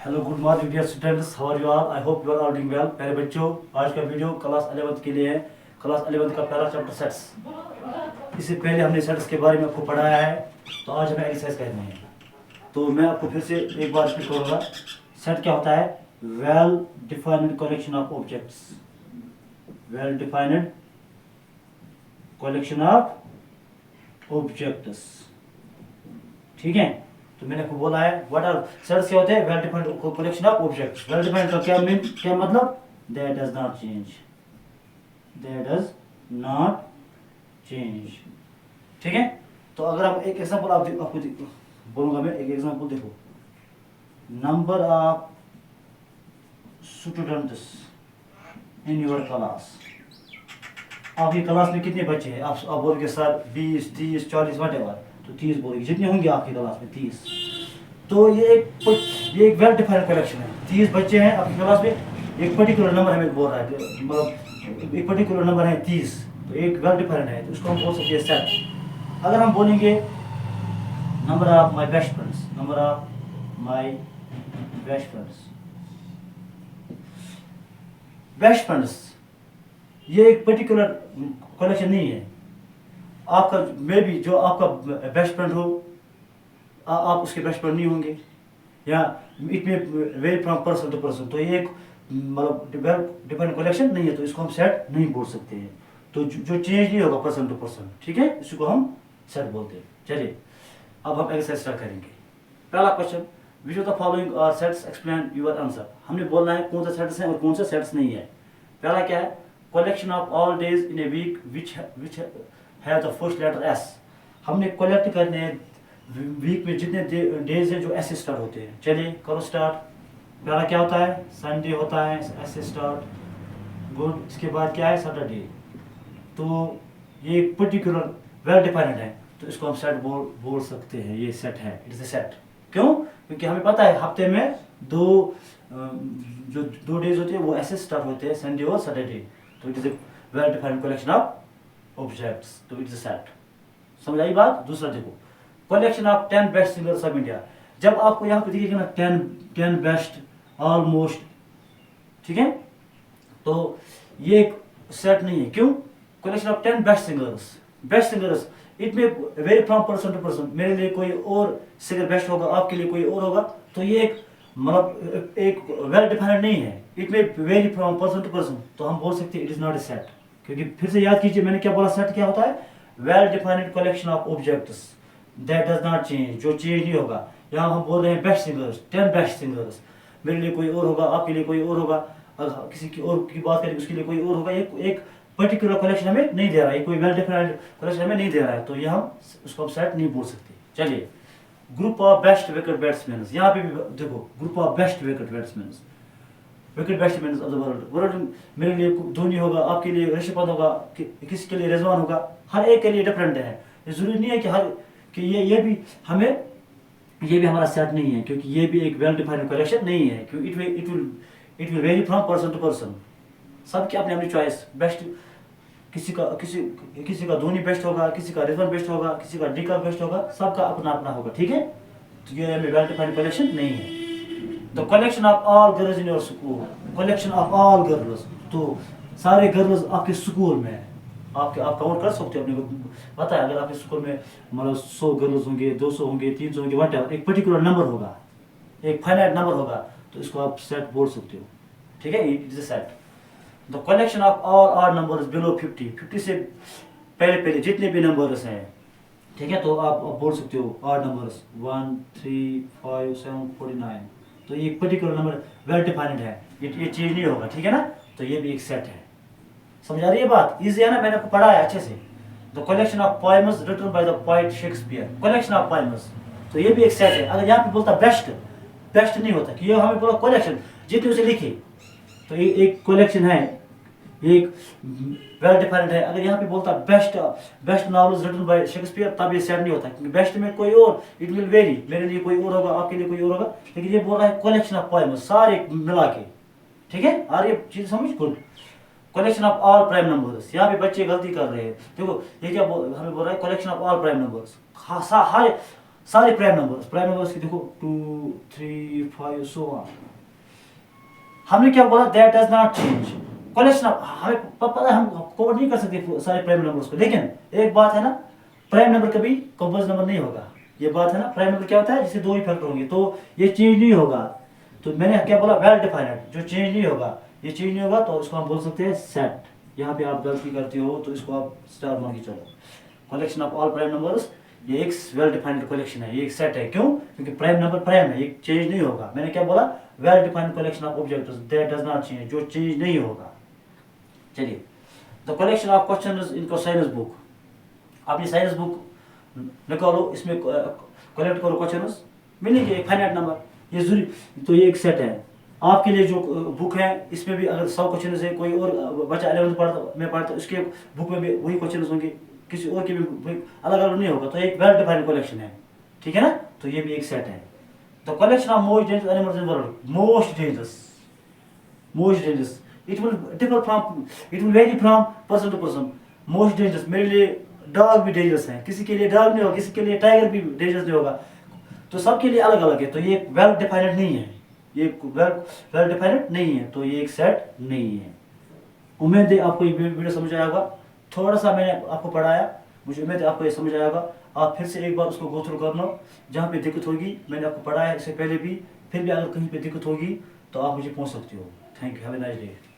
Hello good morning dear students, how are you all? I hope you are all doing well. प्यारे बच्चों, आज का video class 11th के लिए है। क्लास 11th का पहला चैप्टर सेट्स। इससे पहले हमने सेट्स के बारे में आपको पढ़ाया है, तो आज हमें एक्सरसाइज करनी है। तो मैं आपको फिर से एक बार रिपीट करूँगा। सेट क्या होता है? Well defined collection of objects. Well defined collection of objects, ठीक है। तो मैंने आपको बोला है व्हाट आर सेट्स क्या होते हैं? Well defined collection of objects. Well defined का क्या मतलब? That does not change, that does not change, ठीक है। तो अगर आप एक एग्जांपल आपको बोलूंगा मैं, एक एग्जांपल देखो। Number of students in your class. आपकी क्लास में कितने बच्चे हैं? आप बोलोगे सर 20, 30, 40 व्हाटएवर, तो 30 बोलेंगे, जितने होंगे आपकी क्लास में 30। तो ये एक वेल डिफाइंड कलेक्शन है। 30 बच्चे हैं आपकी क्लास में, एक पर्टिकुलर नंबर हमें बोल रहा है, मतलब एक पर्टिकुलर नंबर है 30, तो एक वेल डिफाइंड है, तो उसको हम बोल सकते हैं सेट। अगर हम बोलेंगे number of my best friends, number of my best friends, best friends, ये एक पर्टिकुलर कलेक्शन नहीं है। आपका मे बी जो आपका बेस्ट फ्रेंड हो, आप उसके बेस्ट फ्रेंड नहीं होंगे, या इट में vary from person to person. तो ये एक मतलब डिपेंड कलेक्शन नहीं है, तो इसको हम सेट नहीं बोल सकते हैं। तो जो चेंज नहीं होगा पर्सन टू पर्सन, ठीक है, इसको हम सेट बोलते हैं। चलिए अब हम एक्सरसाइज स्टार्ट करेंगे। पहला question, which of the following are sets, explain your answer. हमने बोलना है कौन सा सेट्स है और कौन सा सेट्स नहीं है। पहला क्या है? Collection of all days in a week which है द फर्स्ट लेटर एस। हमने कलेक्ट करने हैं वीक में जितने डेज हैं जो एस से स्टार्ट होते हैं। चलिए करो स्टार्ट। पहला क्या होता है? संडे होता है, एस से स्टार्ट, गुड। इसके बाद क्या है? सैटरडे। तो ये एक पर्टिकुलर वेल डिफाइंड है, तो इसको हम सेट बोल सकते हैं। ये सेट है, इट इज ए सेट। क्यों? क्योंकि हमें पता है हफ्ते में जो दो डेज होते हैं वो ऐसे स्टार्ट होते हैं, संडे और सैटरडे। तो it is a well defined collection of objects, तो इट इज ए सेट। समझ आई बात? दूसरा देखो, collection of 10 best singers of India. जब आपको यहाँ पे दिखेगा ना 10 बेस्ट, ऑलमोस्ट, ठीक है, तो ये एक सेट नहीं है। क्यों? Collection of 10 best singers, best singers, it में vary from person to person. मेरे लिए कोई और सिंगर बेस्ट होगा, आपके लिए कोई और होगा, तो ये एक मतलब एक वेल डिफाइंड नहीं है। इट में vary from person to person, तो हम बोल सकते हैं it is not a set. क्योंकि फिर से याद कीजिए मैंने क्या बोला, सेट क्या होता है? Well defined collection of objects that does not change, जो चेंज नहीं होगा। यहाँ हम बोल रहे हैं बेस्ट सिंगर्स, 10 बेस्ट सिंगर्स, मेरे लिए कोई और होगा, आपके लिए कोई और होगा, अगर किसी की और की बात करें उसके लिए कोई और होगा। एक पर्टिकुलर कलेक्शन हमें नहीं दे रहा है, कोई वेल डिफाइंड कलेक्शन हमें नहीं दे रहा है, तो ये हम उसको सेट नहीं बोल सकते। चलिए, group of best wicket batsman, यहाँ पे भी देखो, group of best wicket batsman, wicket batsman of the world. मेरे लिए धोनी होगा, आपके लिए ऋषभ पंत होगा, किसी के लिए रिजवान होगा, हर एक के लिए डिफरेंट है। ये जरूरी नहीं है कि ये भी हमें, ये भी हमारा सेट नहीं है, क्योंकि ये भी एक वेल डिफाइंड कलेक्शन नहीं है। क्योंकि it will vary from person to person. सबकी अपनी अपनी चॉइस। बेस्ट किसी का धोनी बेस्ट होगा, किसी का रिजवान बेस्ट होगा, किसी का डिका बेस्ट होगा, सबका अपना अपना होगा, ठीक है। तो ये हमें वेल डिफाइंड कलेक्शन नहीं है। The collection of all girls in your school, collection of all girls, तो सारे गर्ल्स आपके स्कूल में आप काउंट कर सकते हो अपने को पता है। अगर आपके स्कूल में मतलब 100 गर्ल्स होंगे, 200 होंगे, 300 होंगे, वट एवर, एक पर्टिकुलर नंबर होगा, एक फाइनाइट नंबर होगा, तो इसको आप सेट बोल सकते हो, ठीक है। It is a set. The collection of all odd numbers below 50 से पहले जितने भी नंबर्स हैं, ठीक है, तो आप बोल सकते हो ऑड नंबर्स 1, 3, 5, 7, 49। तो ये पर्टिकुलर नंबर वेल डिफाइंड है, ये चेंज नहीं होगा, ठीक है ना। तो ये भी एक सेट है। समझ आ रही है बात? इजी है ना, मैंने आपको पढ़ा है अच्छे से। The collection of poems written by the poet Shakespeare, collection of poems, तो ये भी एक सेट है। अगर यहाँ पे बोलता बेस्ट नहीं होता, कि ये हमें बोला कलेक्शन जितने उसे लिखे, तो ये एक कलेक्शन है, एक वेल डिफाइंड है। अगर यहाँ पे बोलता best novels written by Shakespeare, तब ये सेट नहीं होता, क्योंकि बेस्ट में कोई और, इट विल वेरी, मेरे लिए कोई और होगा, आपके लिए कोई और होगा। लेकिन ये बोल रहा है कलेक्शन ऑफ पोएम्स, सारे मिला के, ठीक है। और ये चीज समझ, good. Collection of all prime numbers, यहाँ पे बच्चे गलती कर रहे हैं। देखो ये क्या हमें बोल रहा है, collection of all prime numbers, हर सारे प्राइम नंबर्स की देखो 2 3 5 सो ऑन। हमने क्या बोला, that does not change. Collection of, हमें पता है हम कोड नहीं कर सकते सारे प्राइम नंबर्स को, लेकिन एक बात है ना, प्राइम नंबर कभी कंपोज नंबर नहीं होगा। ये बात है ना, प्राइम नंबर क्या होता है, जिससे दो ही फैक्टर होंगे तो ये चेंज नहीं होगा। तो मैंने क्या बोला, वेल डिफाइनेड, जो चेंज नहीं होगा, ये चेंज नहीं होगा तो इसको हम बोल सकते हैं सेट। यहाँ पे आप गलती करते हो तो इसको आप स्टार मान के चलो। Collection of all prime numbers, ये एक वेल डिफाइंड कलेक्शन है, ये एक सेट है। क्यों? क्योंकि प्राइम नंबर प्राइम है, ये चेंज नहीं होगा। मैंने क्या बोला, well defined collection of objects that does not change, जो चेंज नहीं होगा। चलिए, the collection of questions in science book. अपनी साइंस बुक निकालो, इसमें कलेक्ट करो क्वेश्चंस, मिलेंगे एक फाइनाइट नंबर, ये जरूरी। तो ये एक सेट है आपके लिए। जो बुक है इसमें भी अगर 100 क्वेश्चन है, कोई और बच्चा 11th में पढ़ता उसके बुक में भी वही क्वेश्चन होंगे, किसी और के भी अलग अलग नहीं होगा। तो एक वेल डिफाइंड कलेक्शन है, ठीक है ना। तो ये भी एक सेट है। The collection of most dangerous animals in world, most dangerous, it will differ from, it will vary from person to person. Most dangerous, मेरे लिए डॉग भी डेंजरस है, किसी के लिए डॉग नहीं होगा, किसी के लिए टाइगर भी डेंजरस नहीं होगा। तो सबके लिए अलग अलग है। तो ये वेल डिफाइंड नहीं है, ये वेल डिफाइंड नहीं है, तो ये एक सेट नहीं है। उम्मीद है आपको ये वीडियो समझ आया होगा। थोड़ा सा मैंने आपको पढ़ाया, मुझे उम्मीद है आपको ये समझ आया होगा। आप फिर से एक बार उसको गो थ्रू कर लो, जहाँ पे दिक्कत होगी। मैंने आपको पढ़ाया इससे पहले भी, फिर भी अगर कहीं पे दिक्कत होगी तो आप मुझे पूछ सकते हो। Thank you, have a nice day.